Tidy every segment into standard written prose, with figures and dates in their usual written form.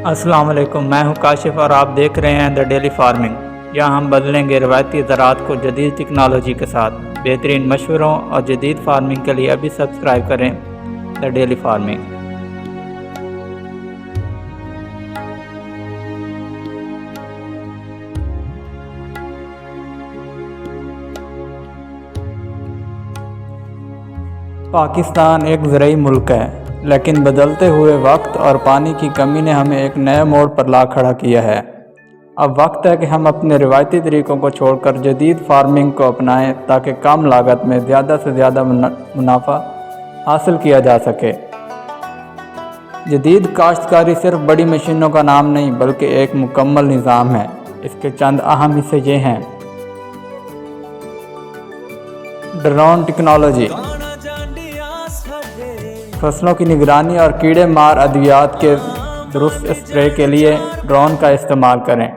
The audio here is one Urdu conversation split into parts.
السلام علیکم، میں ہوں کاشف اور آپ دیکھ رہے ہیں دا ڈیلی فارمنگ، جہاں ہم بدلیں گے روایتی زراعت کو جدید ٹیکنالوجی کے ساتھ۔ بہترین مشوروں اور جدید فارمنگ کے لیے ابھی سبسکرائب کریں دا ڈیلی فارمنگ۔ پاکستان ایک زرعی ملک ہے، لیکن بدلتے ہوئے وقت اور پانی کی کمی نے ہمیں ایک نئے موڑ پر لا کھڑا کیا ہے۔ اب وقت ہے کہ ہم اپنے روایتی طریقوں کو چھوڑ کر جدید فارمنگ کو اپنائیں تاکہ کم لاگت میں زیادہ سے زیادہ منافع حاصل کیا جا سکے۔ جدید کاشتکاری صرف بڑی مشینوں کا نام نہیں بلکہ ایک مکمل نظام ہے۔ اس کے چند اہم حصے یہ ہیں: ڈرون ٹیکنالوجی، فصلوں کی نگرانی اور کیڑے مار ادویات کے درست اسپرے کے لیے ڈرون کا استعمال کریں۔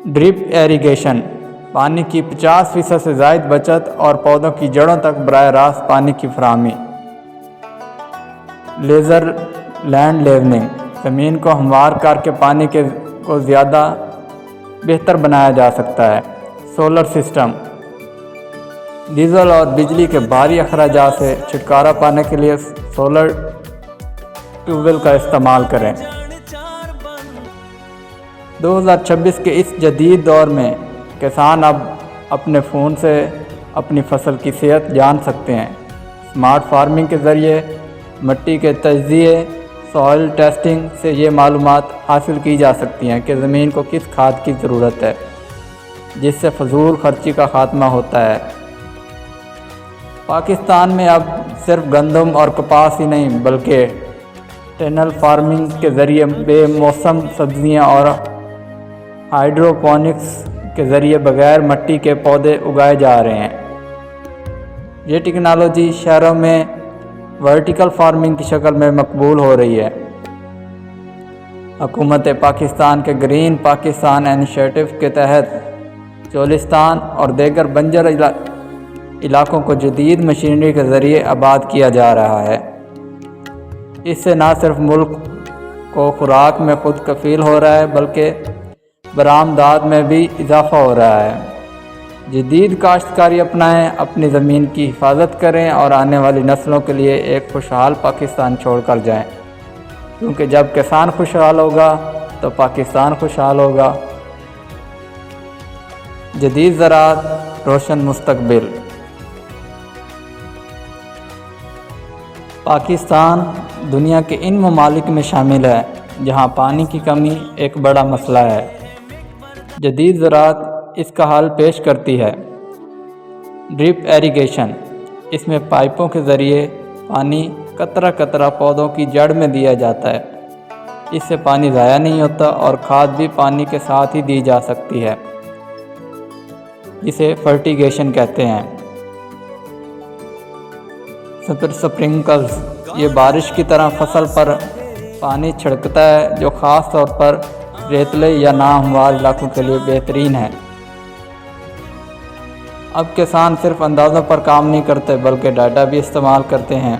ڈرپ ایریگیشن، پانی کی 50% سے زائد بچت اور پودوں کی جڑوں تک براہ راست پانی کی فراہمی۔ لیزر لینڈ لیولنگ، زمین کو ہموار کر کے پانی کو زیادہ بہتر بنایا جا سکتا ہے۔ سولر سسٹم، ڈیزل اور بجلی کے بھاری اخراجات سے چھٹکارا پانے کے لیے سولر ٹیوب ویل کا استعمال کریں۔ 2026 کے اس جدید دور میں کسان اب اپنے فون سے اپنی فصل کی صحت جان سکتے ہیں۔ اسمارٹ فارمنگ کے ذریعے مٹی کے تجزیے، سوائل ٹیسٹنگ سے یہ معلومات حاصل کی جا سکتی ہیں کہ زمین کو کس کھاد کی ضرورت ہے، جس سے فضول خرچی کا خاتمہ ہوتا ہے۔ پاکستان میں اب صرف گندم اور کپاس ہی نہیں بلکہ ٹنل فارمنگ کے ذریعے بے موسم سبزیاں اور ہائیڈروپونکس کے ذریعے بغیر مٹی کے پودے اگائے جا رہے ہیں۔ یہ ٹیکنالوجی شہروں میں ورٹیکل فارمنگ کی شکل میں مقبول ہو رہی ہے۔ حکومت پاکستان کے گرین پاکستان انیشیٹو کے تحت چولستان اور دیگر بنجر علاقوں کو جدید مشینری کے ذریعے آباد کیا جا رہا ہے۔ اس سے نہ صرف ملک کو خوراک میں خود کفیل ہو رہا ہے بلکہ برآمدات میں بھی اضافہ ہو رہا ہے۔ جدید کاشتکاری اپنائیں، اپنی زمین کی حفاظت کریں اور آنے والی نسلوں کے لیے ایک خوشحال پاکستان چھوڑ کر جائیں، کیونکہ جب کسان خوشحال ہوگا تو پاکستان خوشحال ہوگا۔ جدید زراعت، روشن مستقبل۔ پاکستان دنیا کے ان ممالک میں شامل ہے جہاں پانی کی کمی ایک بڑا مسئلہ ہے۔ جدید زراعت اس کا حل پیش کرتی ہے۔ ڈرپ ایریگیشن، اس میں پائپوں کے ذریعے پانی قطرہ قطرہ پودوں کی جڑ میں دیا جاتا ہے۔ اس سے پانی ضائع نہیں ہوتا اور کھاد بھی پانی کے ساتھ ہی دی جا سکتی ہے، جسے فرٹیگیشن کہتے ہیں۔ سپرنکلز، یہ بارش کی طرح فصل پر پانی چھڑکتا ہے جو خاص طور پر ریتلے یا ناہموار علاقوں کے لیے بہترین ہے۔ اب کسان صرف اندازوں پر کام نہیں کرتے بلکہ ڈاٹا بھی استعمال کرتے ہیں۔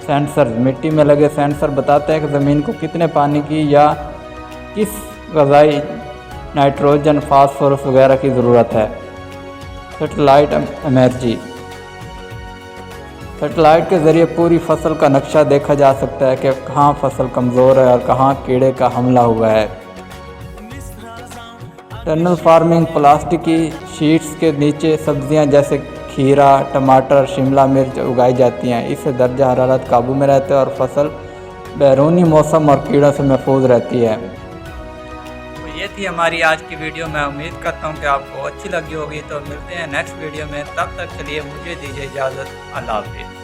سینسر، مٹی میں لگے سینسر بتاتے ہیں کہ زمین کو کتنے پانی کی یا کس غذائی نائٹروجن، فاسفورس وغیرہ کی ضرورت ہے۔ سیٹلائٹ امیجری، سیٹلائٹ کے ذریعے پوری فصل کا نقشہ دیکھا جا سکتا ہے کہ کہاں فصل کمزور ہے اور کہاں کیڑے کا حملہ ہوا ہے۔ ٹنل فارمنگ، پلاسٹک کی شیٹس کے نیچے سبزیاں جیسے کھیرا، ٹماٹر، شملہ مرچ اگائی جاتی ہیں۔ اس سے درجہ حرارت قابو میں رہتا ہے اور فصل بیرونی موسم اور کیڑوں سے محفوظ رہتی ہے۔ یہ تھی ہماری آج کی ویڈیو۔ میں امید کرتا ہوں کہ آپ کو اچھی لگی ہوگی، تو ملتے ہیں نیکسٹ ویڈیو میں۔ تب تک چلیے مجھے دیجیے اجازت۔ اللہ حافظ۔